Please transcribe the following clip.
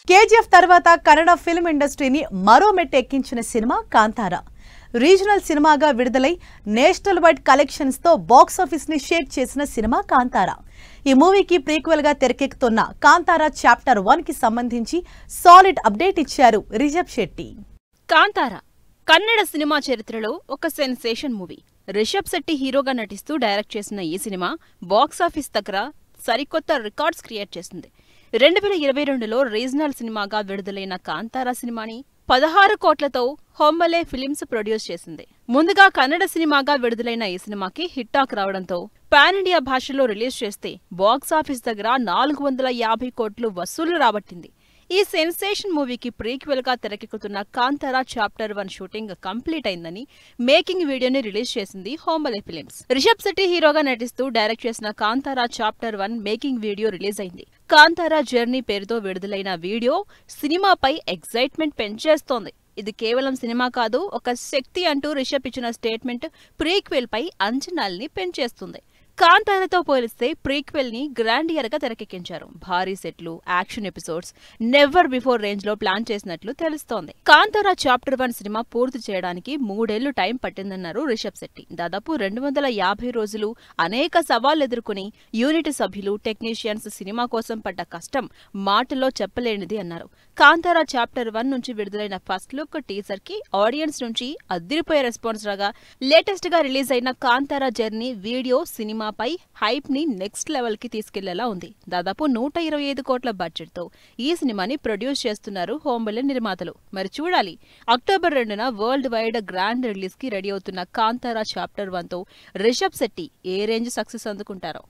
KGF తర్వాత Kannada film ఇండస్ట్రీని మరో మెట్టు ఎక్కించిన సినిమా కాంతారా. రీజనల్ సినిమాగా విడుదలై నేషనల్ వైడ్ కలెక్షన్స్ తో బాక్సాఫీస్ ని షేక్ చేసిన సినిమా కాంతారా. ఈ మూవీకి ప్రీక్వెల్ గా తెరకెక్కుతున్న కాంతారా చాప్టర్ 1 కి సంబంధించి సాలిడ్ అప్డేట్ ఇచ్చారు రిషబ్ శెట్టి. కాంతారా కన్నడ సినిమా చరిత్రలో ఒక సెన్సేషన్ మూవీ. రిషబ్ శెట్టి హీరోగా నటిస్తూ డైరెక్ట్ చేసిన ఈ సినిమా బాక్సాఫీస్ దగ్గర సరికొత్త రికార్డ్స్ క్రియేట్ చేసింది. 2022లో రీజనల్ సినిమాగా విడుదలైన కాంతారా సినిమాని 16 కోట్లతో హోంబలే ఫిలిమ్స్ ప్రొడ్యూస్ చేసింది. ముందుగా కన్నడ సినిమాగా విడుదలైన ఈ సినిమాకి హిట్ టాక్ రావడంతో పాన్ ఇండియా భాషలో రిలీజ్ చేస్తే బాక్సాఫీస్ దగ్గర 450 కోట్లు వసూలు రాబట్టింది. ఈ సెన్సేషన్ మూవీకి ప్రీక్వెల్ గా తెరకెక్కుతున్న కాంతారా చాప్టర్ 1 షూటింగ్ కంప్లీట్ అయిందని మేకింగ్ వీడియోని రిలీజ్ చేసింది హోంబలే ఫిలిమ్స్. రిషబ్ శెట్టి హీరోగా నటిస్తూ డైరెక్ట్ చేసిన Kantara chapter 1 making video release అయింది. కాంతారా జర్నీ పేరుతో విడుదలైన వీడియో సినిమాపై ఎక్సైట్మెంట్ పెంచేస్తోంది. ఇది కేవలం సినిమా కాదు, ఒక శక్తి అంటూ రిషబ్ ఇచ్చిన స్టేట్మెంట్ ప్రీక్వెల్ పై అంచనాల్ని పెంచేస్తుంది. కాంతారాతో పోలిస్తే ప్రీక్వెల్ ని గ్రాండియర్ గా తెరకెక్కించారు. భారీ సెట్లు, action episodes never before range లో ప్లాన్ చేసినట్లు తెలుస్తోంది. కాంతారా చాప్టర్ 1 సినిమా పూర్తి చేయడానికి 3 ఏళ్లు టైం పట్టిందన్నారు రిషబ్ శెట్టి. దాదాపు 250 రోజులు అనేక సవాళ్లు ఎదుర్కొని యూనిట్ సభ్యులు, టెక్నీషియన్స్ సినిమా కోసం పడ్డ కష్టం మాటల్లో చెప్పలేనిది అన్నారు. కాంతారా చాప్టర్ 1 నుంచి విడుదలైన ఫస్ట్ లుక్ టీజర్ కి ఆడియన్స్ నుంచి అదిరిపోయే రెస్పాన్స్ రాగా లేటెస్ట్ గా రిలీజ్ అయిన కాంతారా జర్నీ వీడియో సినిమాపై హైప్ ని నెక్స్ట్ లెవెల్ కి తీసుకెళ్లేలా ఉంది. దాదాపు 125 కోట్ల బడ్జెట్ తో ఈ సినిమాని ప్రొడ్యూస్ చేస్తున్నారు హోంబలే నిర్మాతలు. మరి చూడాలి, అక్టోబర్ 2న వరల్డ్ వైడ్ గ్రాండ్ రిలీజ్ కి రెడీ అవుతున్న కాంతారా చాప్టర్ 1 తో రిషబ్ శెట్టి ఏ రేంజ్ సక్సెస్ అందుకుంటారో.